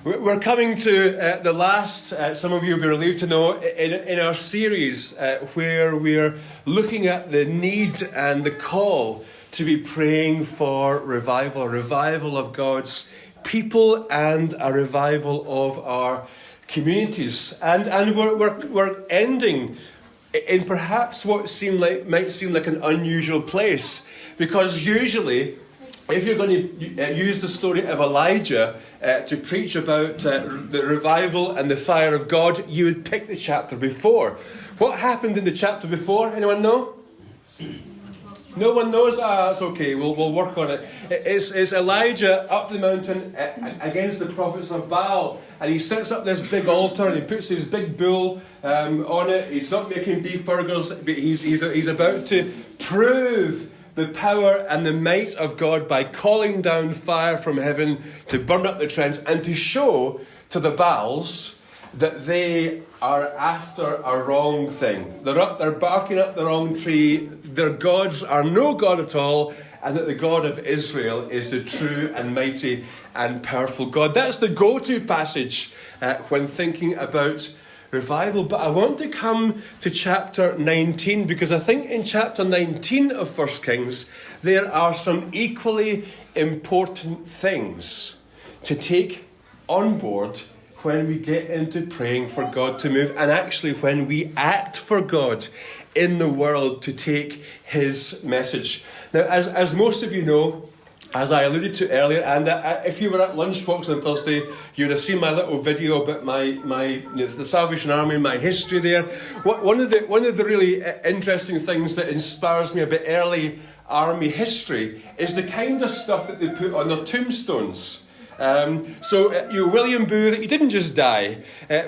We're coming to the last, some of you will be relieved to know, in our series where we're looking at the need and the call to be praying for revival, a revival of God's people and a revival of our communities. And we're ending in perhaps what might seem like an unusual place, because usually, if you're going to use the story of Elijah to preach about the revival and the fire of God, you would pick the chapter before. What happened in the chapter before? Anyone know? No one knows? That's okay. We'll work on it. It's Elijah up the mountain against the prophets of Baal, and he sets up this big altar and he puts his big bull on it. He's not making beef burgers, but he's about to prove the power and the might of God by calling down fire from heaven to burn up the trends and to show to the Baals that they are after a wrong thing. They're barking up the wrong tree. Their gods are no God at all, and that the God of Israel is the true and mighty and powerful God. That's the go-to passage when thinking about revival. But I want to come to chapter 19, because I think in chapter 19 of 1 Kings there are some equally important things to take on board when we get into praying for God to move, and actually when we act for God in the world to take his message. Now, as most of you know, as I alluded to earlier, and if you were at Lunchbox on Thursday, you'd have seen my little video about the Salvation Army, my history there. One of the really interesting things that inspires me about early army history is the kind of stuff that they put on their tombstones. William Booth, he didn't just die.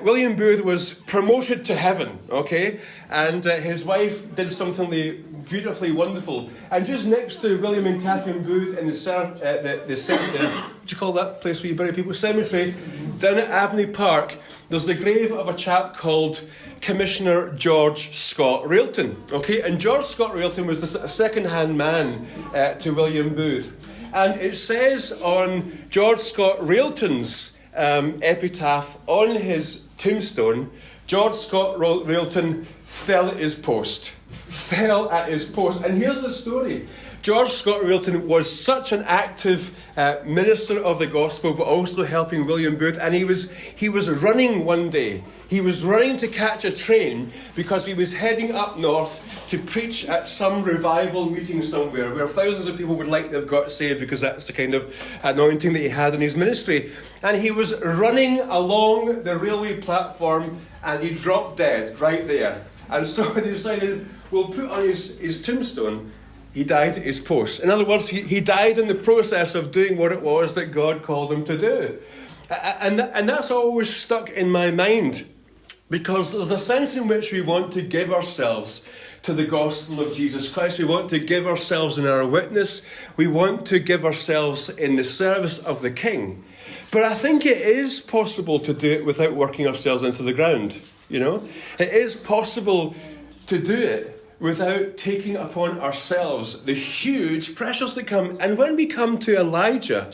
William Booth was promoted to heaven, okay? And his wife did something beautifully wonderful. And just next to William and Catherine Booth in the cemetery, what do you call that place where you bury people? Cemetery, down at Abney Park, there's the grave of a chap called Commissioner George Scott Railton, okay? And George Scott Railton was the second-hand man to William Booth. And it says on George Scott Railton's epitaph on his tombstone, George Scott Railton fell at his post. And here's the story. George Scott Railton was such an active minister of the gospel, but also helping William Booth. And he was running one day. He was running to catch a train because he was heading up north to preach at some revival meeting somewhere where thousands of people would like to have got saved, because that's the kind of anointing that he had in his ministry. And he was running along the railway platform and he dropped dead right there. And so they decided, we'll put on his tombstone, he died at his post. In other words, he died in the process of doing what it was that God called him to do. And that's always stuck in my mind, because there's a sense in which we want to give ourselves to the gospel of Jesus Christ. We want to give ourselves in our witness. We want to give ourselves in the service of the King. But I think it is possible to do it without working ourselves into the ground, you know. It is possible to do it without taking upon ourselves the huge pressures that come. And when we come to Elijah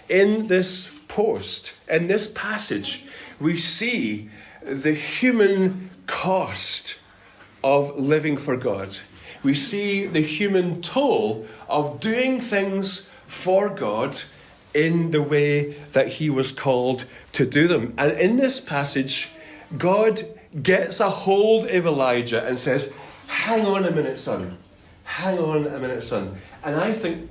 in this post, in this passage, we see the human cost of living for God. We see the human toll of doing things for God in the way that he was called to do them. And in this passage, God gets a hold of Elijah and says, hang on a minute, son. Hang on a minute, son. And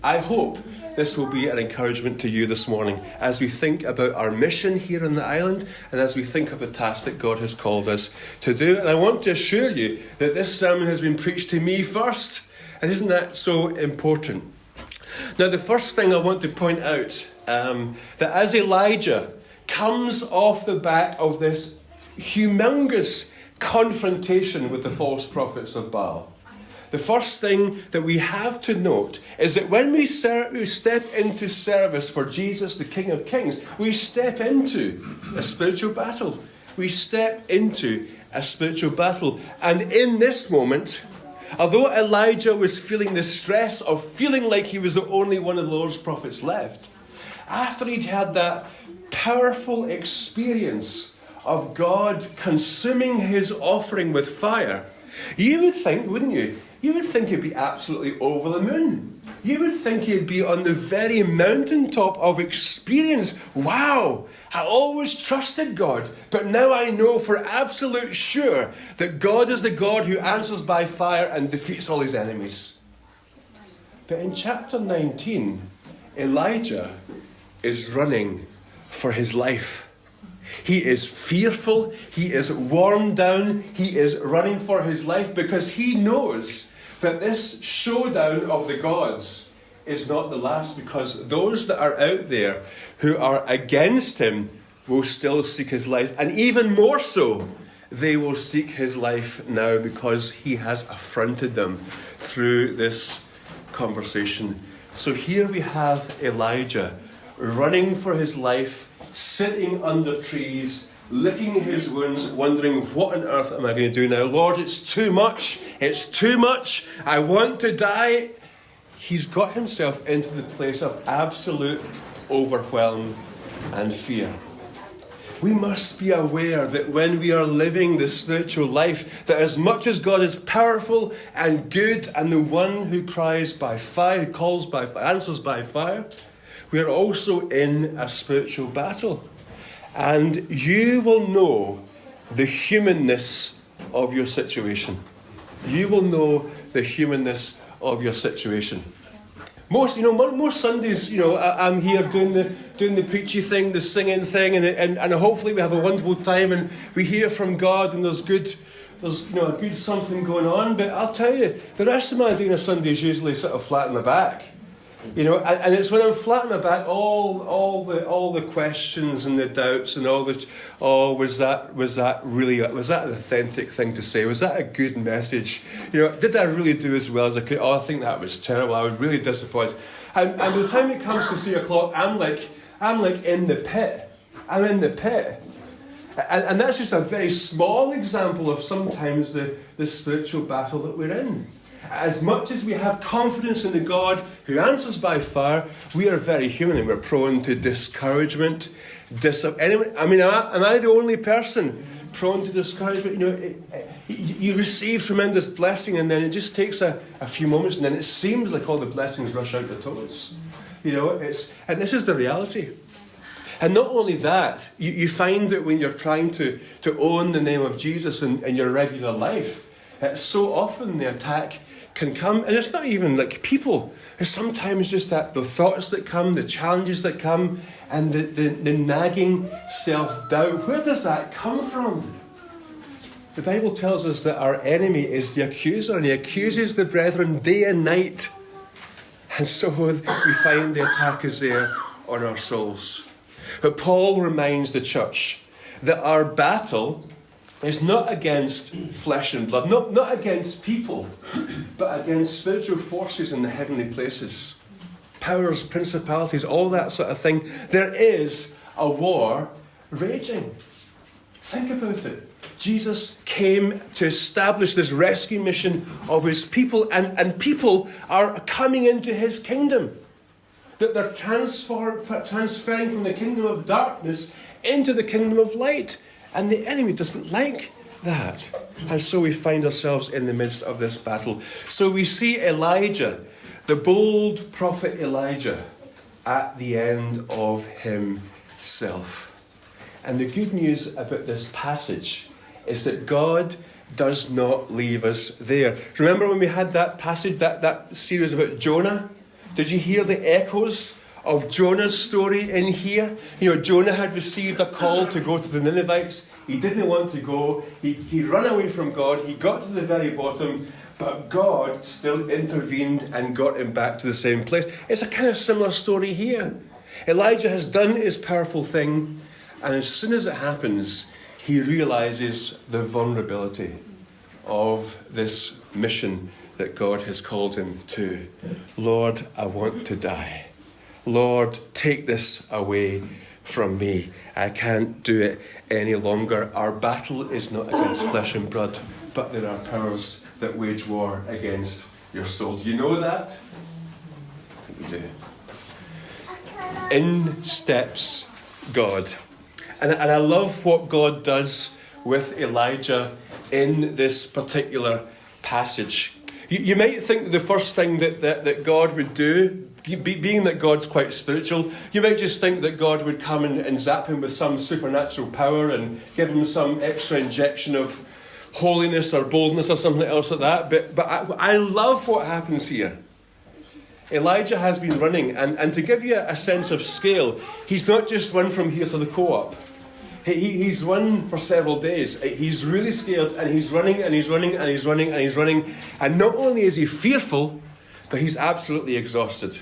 I hope this will be an encouragement to you this morning as we think about our mission here on the island and as we think of the task that God has called us to do. And I want to assure you that this sermon has been preached to me first. And isn't that so important? Now, the first thing I want to point out, that as Elijah comes off the back of this humongous confrontation with the false prophets of Baal, the first thing that we have to note is that when we step into service for Jesus, the King of Kings, we step into a spiritual battle. We step into a spiritual battle. And in this moment, although Elijah was feeling the stress of feeling like he was the only one of the Lord's prophets left, after he'd had that powerful experience of God consuming his offering with fire, you would think, wouldn't you? You would think he'd be absolutely over the moon. You would think he'd be on the very mountaintop of experience. Wow, I always trusted God, but now I know for absolute sure that God is the God who answers by fire and defeats all his enemies. But in chapter 19, Elijah is running for his life. He is fearful, he is worn down, he is running for his life because he knows that this showdown of the gods is not the last, because those that are out there who are against him will still seek his life. And even more so, they will seek his life now because he has affronted them through this conversation. So here we have Elijah running for his life, sitting under trees, licking his wounds, wondering, what on earth am I going to do now? Lord, it's too much. It's too much. I want to die. He's got himself into the place of absolute overwhelm and fear. We must be aware that when we are living the spiritual life, that as much as God is powerful and good and the one who cries by fire, who calls by fire, answers by fire, we are also in a spiritual battle. And you will know the humanness of your situation. You will know the humanness of your situation. Most Sundays, I'm here doing the preachy thing, the singing thing, and hopefully we have a wonderful time and we hear from God and there's a good something going on. But I'll tell you, the rest of my doing a Sunday is usually sort of flat in the back. And it's when I'm flat in my back, all the questions and the doubts and was that an authentic thing to say? Was that a good message? Did I really do as well as I could? Oh, I think that was terrible. I was really disappointed. And by the time it comes to 3 o'clock, I'm like in the pit. I'm in the pit. And that's just a very small example of sometimes the spiritual battle that we're in. As much as we have confidence in the God who answers by fire, we are very human and we're prone to discouragement. Am I the only person prone to discouragement? You receive tremendous blessing and then it just takes a few moments and then it seems like all the blessings rush out the toes. And this is the reality. And not only that, you find that when you're trying to own the name of Jesus in your regular life, so often the attack can come, and it's not even like people. It's sometimes just that the thoughts that come, the challenges that come, and the nagging self-doubt. Where does that come from? The Bible tells us that our enemy is the accuser, and he accuses the brethren day and night. And so we find the attack is there on our souls. But Paul reminds the church that our battle is not against flesh and blood, not against people, but against spiritual forces in the heavenly places. Powers, principalities, all that sort of thing. There is a war raging. Think about it. Jesus came to establish this rescue mission of his people, and people are coming into his kingdom. That they're transferring from the kingdom of darkness into the kingdom of light. And the enemy doesn't like that. And so we find ourselves in the midst of this battle. So we see Elijah, the bold prophet Elijah, at the end of himself. And the good news about this passage is that God does not leave us there. Remember when we had that passage, that series about Jonah? Did you hear the echoes of Jonah's story in here? Jonah had received a call to go to the Ninevites. He didn't want to go. He ran away from God. He got to the very bottom, but God still intervened and got him back to the same place. It's a kind of similar story here. Elijah has done his powerful thing, and as soon as it happens, he realizes the vulnerability of this mission that God has called him to. Lord, I want to die. Lord, take this away from me. I can't do it any longer. Our battle is not against flesh and blood, but there are powers that wage war against your soul. Do you know that? I think we do. in steps God. And I love what God does with Elijah in this particular passage. You might think the first thing that God would do, being that God's quite spiritual, you might just think that God would come and zap him with some supernatural power and give him some extra injection of holiness or boldness or something else like that. But I love what happens here. Elijah has been running, and to give you a sense of scale, he's not just run from here to the co-op. He's run for several days. He's really scared, and he's running, and he's running, and he's running, and he's running. And not only is he fearful, but he's absolutely exhausted.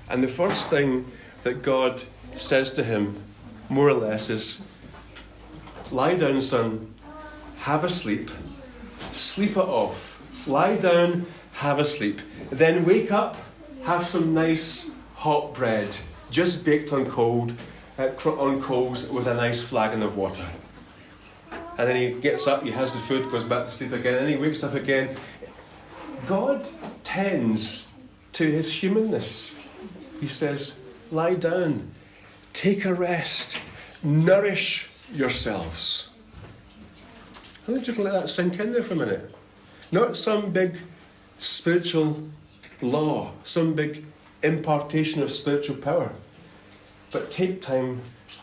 And the first thing that God says to him, more or less, is, lie down, son, have a sleep, sleep it off. Lie down, have a sleep. Then wake up, have some nice hot bread, just baked on coals with a nice flagon of water. And then he gets up, he has the food, goes back to sleep again, and then he wakes up again. God tends to his humanness. He says, lie down, take a rest, nourish yourselves. Let me just let that sink in there for a minute. Not some big spiritual law, some big impartation of spiritual power. But take time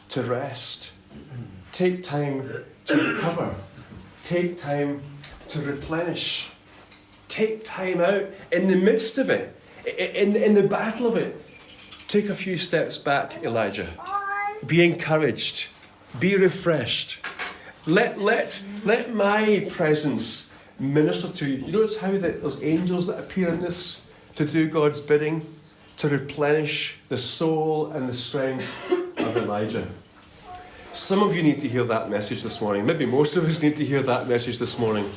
to rest. Take time to recover. Take time to replenish. Take time out in the midst of it, in the battle of it. Take a few steps back, Elijah. Be encouraged. Be refreshed. Let my presence minister to you. You notice how there's angels that appear in this to do God's bidding, to replenish the soul and the strength of Elijah. Some of you need to hear that message this morning. Maybe most of us need to hear that message this morning.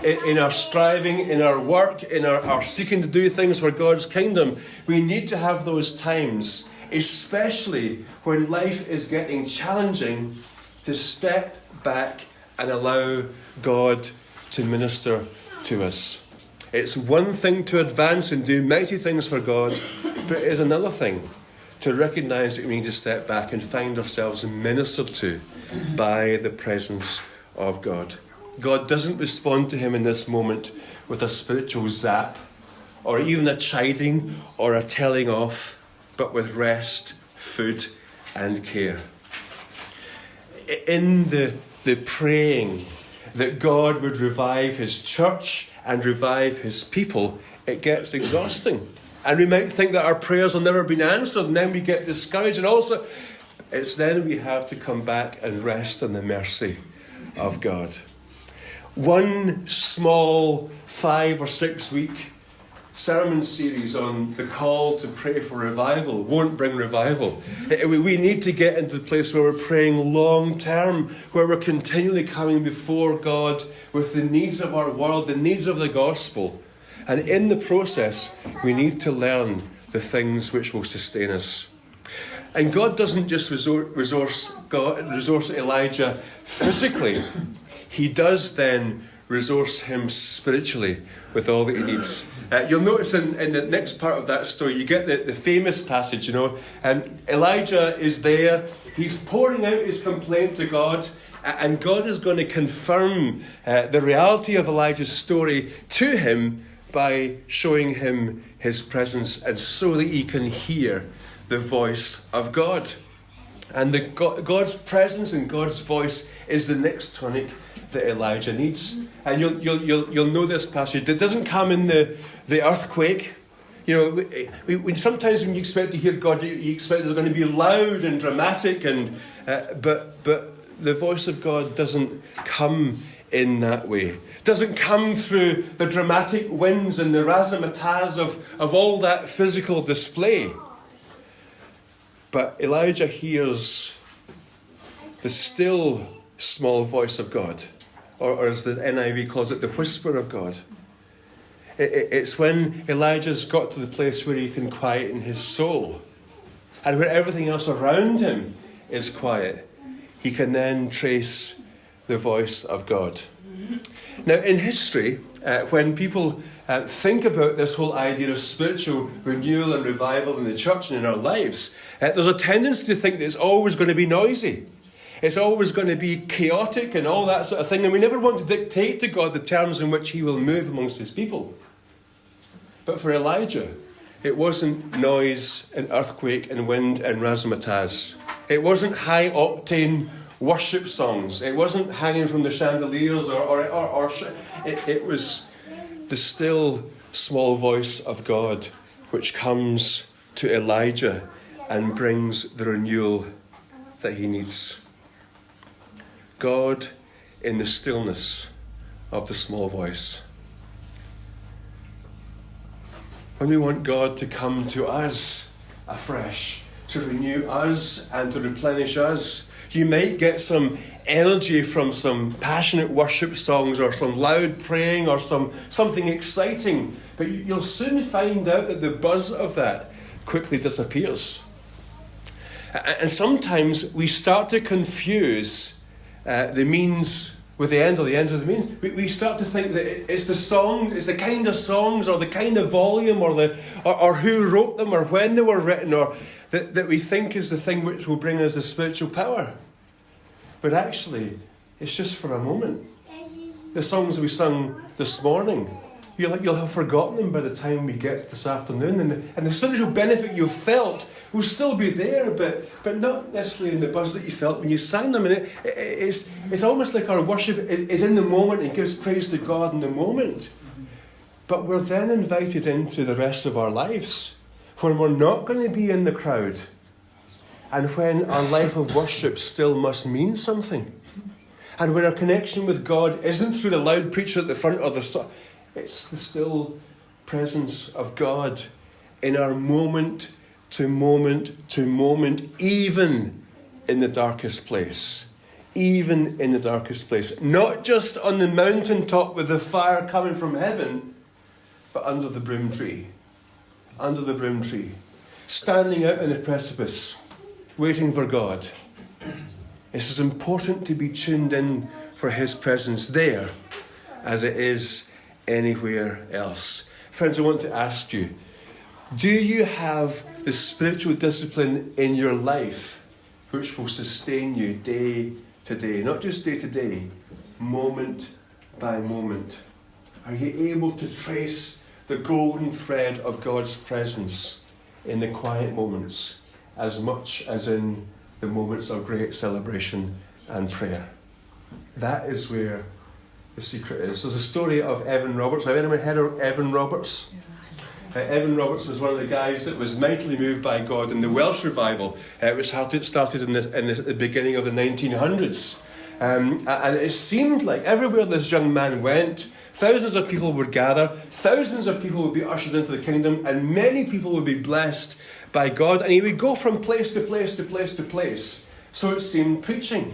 In our striving, in our work, in our seeking to do things for God's kingdom, we need to have those times, especially when life is getting challenging, to step back and allow God to minister to us. It's one thing to advance and do mighty things for God, but it is another thing to recognise that we need to step back and find ourselves ministered to by the presence of God. God doesn't respond to him in this moment with a spiritual zap or even a chiding or a telling off, but with rest, food and care. In the praying that God would revive his church and revive his people, it gets exhausting. And we might think that our prayers have never been answered, and then we get discouraged. And also, it's then we have to come back and rest in the mercy of God. One small 5 or 6 week sermon series on the call to pray for revival won't bring revival. We need to get into the place where we're praying long term, where we're continually coming before God with the needs of our world, the needs of the gospel. And in the process, we need to learn the things which will sustain us. And God doesn't just resource Elijah physically. He does then resource him spiritually with all that he needs. You'll notice in the next part of that story, you get the famous passage, and Elijah is there. He's pouring out his complaint to God, and God is going to confirm the reality of Elijah's story to him by showing him his presence, and so that he can hear the voice of God. And God's presence and God's voice is the next tonic that Elijah needs. And you'll know this passage. It doesn't come in the earthquake. Sometimes when you expect to hear God, you expect it's going to be loud and dramatic, but the voice of God doesn't come in that way. It doesn't come through the dramatic winds and the razzmatazz of all that physical display. But Elijah hears the still small voice of God, or as the NIV calls it, the whisper of God. It's when Elijah's got to the place where he can quieten his soul, and where everything else around him is quiet, he can then trace the voice of God. Now, in history, when people think about this whole idea of spiritual renewal and revival in the church and in our lives, there's a tendency to think that it's always going to be noisy. It's always going to be chaotic and all that sort of thing. And we never want to dictate to God the terms in which he will move amongst his people. But for Elijah, it wasn't noise and earthquake and wind and razzmatazz. It wasn't high-octane worship songs. It wasn't hanging from the chandeliers it was the still small voice of God which comes to Elijah and brings the renewal that he needs. God in the stillness of the small voice. When we want God to come to us afresh, to renew us and to replenish us, you might get some energy from some passionate worship songs or some loud praying or something exciting, but you'll soon find out that the buzz of that quickly disappears. And sometimes we start to confuse the means with the end, or the end with the means. We start to think that it's the song, it's the kind of songs, or the kind of volume, or who wrote them, or when they were written, or that we think is the thing which will bring us the spiritual power. But actually, it's just for a moment. The songs we sung this morning, you'll have forgotten them by the time we get this afternoon, and the spiritual benefit you felt will still be there, but not necessarily in the buzz that you felt when you sang them. And it's almost like our worship is in the moment and gives praise to God in the moment. But we're then invited into the rest of our lives when we're not going to be in the crowd, and when our life of worship still must mean something, and when our connection with God isn't through the loud preacher at the front or it's the still presence of God in our moment to moment to moment, even in the darkest place. Even in the darkest place. Not just on the mountaintop with the fire coming from heaven, but under the broom tree. Under the broom tree. Standing out in the precipice, waiting for God. It's as important to be tuned in for his presence there as it is anywhere else. Friends, I want to ask you, do you have the spiritual discipline in your life which will sustain you day to day? Not just day to day, moment by moment. Are you able to trace the golden thread of God's presence in the quiet moments as much as in the moments of great celebration and prayer? That is where the secret is. There's a story of Evan Roberts. Have anyone heard of Evan Roberts? Evan Roberts was one of the guys that was mightily moved by God in the Welsh revival, which started in the beginning of the 1900s. And it seemed like everywhere this young man went, thousands of people would gather, thousands of people would be ushered into the kingdom, and many people would be blessed by God. And he would go from place to place to place to place. So it seemed preaching.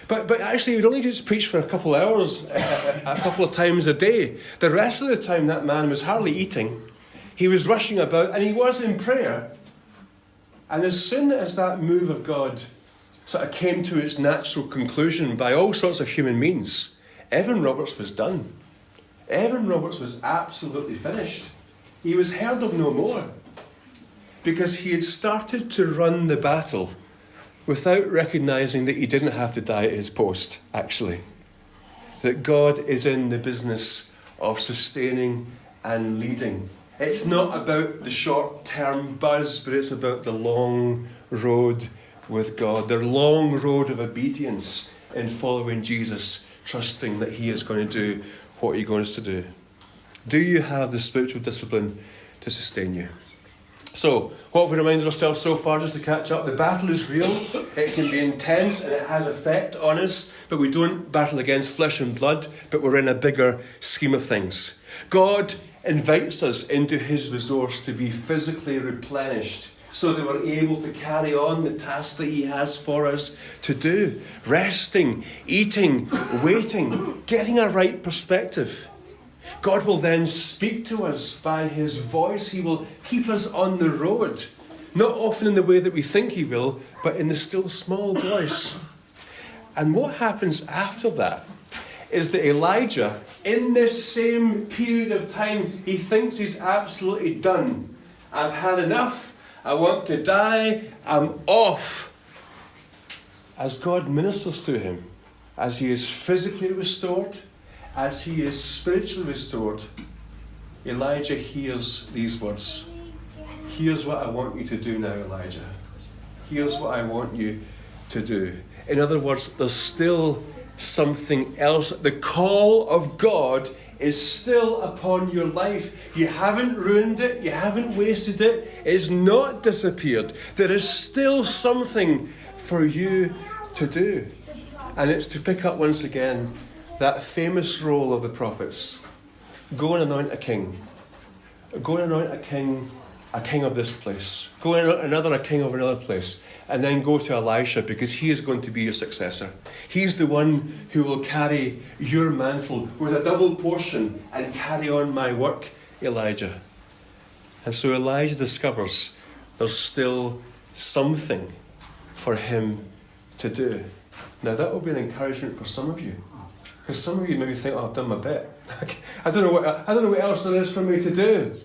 But actually, he would only just preach for a couple of hours, a couple of times a day. The rest of the time, that man was hardly eating. He was rushing about, and he was in prayer. And as soon as that move of God sort of came to its natural conclusion by all sorts of human means, Evan Roberts was done. Evan Roberts was absolutely finished. He was heard of no more. Because he had started to run the battle without recognising that he didn't have to die at his post, actually. That God is in the business of sustaining and leading. It's not about the short-term buzz, but it's about the long road with God, the long road of obedience in following Jesus, trusting that he is going to do what he wants to do. Do you have the spiritual discipline to sustain you? So, what have we reminded ourselves so far, just to catch up? The battle is real, it can be intense, and it has effect on us, but we don't battle against flesh and blood, but we're in a bigger scheme of things. God invites us into his resource to be physically replenished so that we're able to carry on the task that he has for us to do. Resting, eating, waiting, getting a right perspective. God will then speak to us by his voice. He will keep us on the road. Not often in the way that we think he will, but in the still small voice. And what happens after that is that Elijah, in this same period of time, he thinks he's absolutely done. I've had enough. I want to die. I'm off. As God ministers to him, as he is physically restored, as he is spiritually restored, Elijah hears these words. Here's what I want you to do now, Elijah. Here's what I want you to do. In other words, there's still something else. The call of God is still upon your life. You haven't ruined it. You haven't wasted it. It's not disappeared. There is still something for you to do. And it's to pick up once again that famous role of the prophets. Go and anoint a king. Go and anoint a king of this place. Go and anoint a king of another place. And then go to Elisha, because he is going to be your successor. He's the one who will carry your mantle with a double portion and carry on my work, Elijah. And so Elijah discovers there's still something for him to do. Now that will be an encouragement for some of you. Because some of you maybe think, I've done my bit. I don't know what else there is for me to do.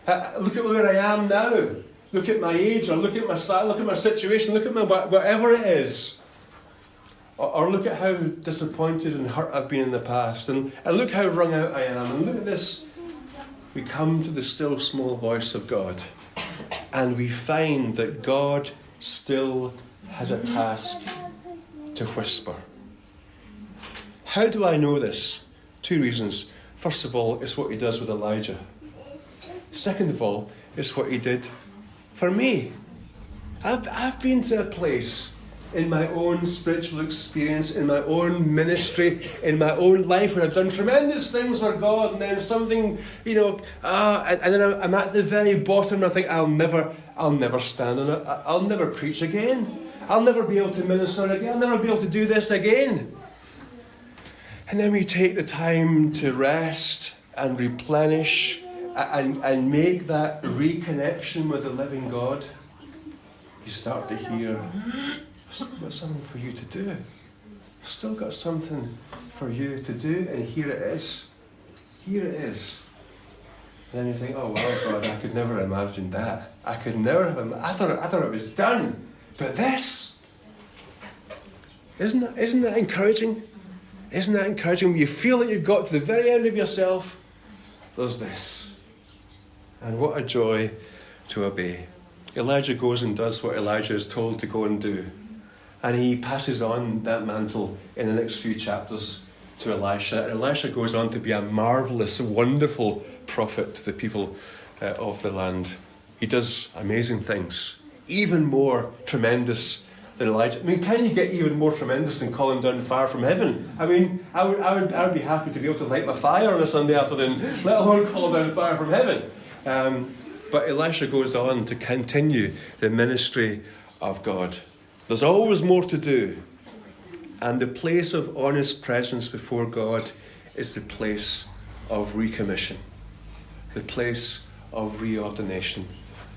Look at where I am now. Look at my age, or look at my situation, look at my whatever it is. Or look at how disappointed and hurt I've been in the past. And look how wrung out I am. And look at this. We come to the still small voice of God. And we find that God still has a task to whisper. How do I know this? 2 reasons. First of all, it's what he does with Elijah. Second of all, it's what he did for me. I've been to a place in my own spiritual experience, in my own ministry, in my own life, where I've done tremendous things for God, and then something, and then I'm at the very bottom, and I think I'll never stand on it. I'll never preach again. I'll never be able to minister again. I'll never be able to do this again. And then we take the time to rest and replenish and make that reconnection with the living God. You start to hear, I've still got something for you to do. I've still got something for you to do, and here it is. Here it is. And then you think, oh wow, God, I could never have imagined that. I could never have I thought it was done. But this, isn't that encouraging? Isn't that encouraging? When you feel that you've got to the very end of yourself, there's this. And what a joy to obey. Elijah goes and does what Elijah is told to go and do. And he passes on that mantle in the next few chapters to Elisha. And Elisha goes on to be a marvellous, wonderful prophet to the people of the land. He does amazing things, even more tremendous than Elijah. I mean, can you get even more tremendous than calling down fire from heaven? I mean, I would be happy to be able to light my fire on a Sunday afternoon, let alone call down fire from heaven. But Elisha goes on to continue the ministry of God. There's always more to do. And the place of honest presence before God is the place of recommission, the place of reordination,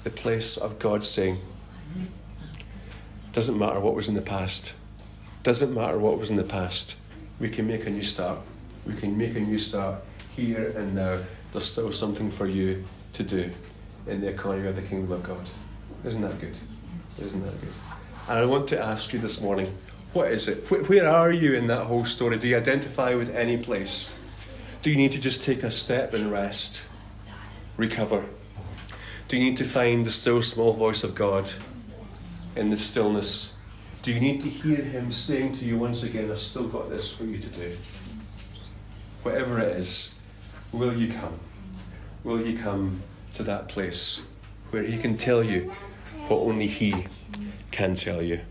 the place of God saying, doesn't matter what was in the past. Doesn't matter what was in the past. We can make a new start. We can make a new start here and now. There's still something for you to do in the economy of the kingdom of God. Isn't that good? Isn't that good? And I want to ask you this morning, what is it? Where are you in that whole story? Do you identify with any place? Do you need to just take a step and rest? Recover? Do you need to find the still small voice of God in the stillness? Do you need to hear him saying to you once again, I've still got this for you to do? Whatever it is, will you come? Will you come to that place where he can tell you what only he can tell you?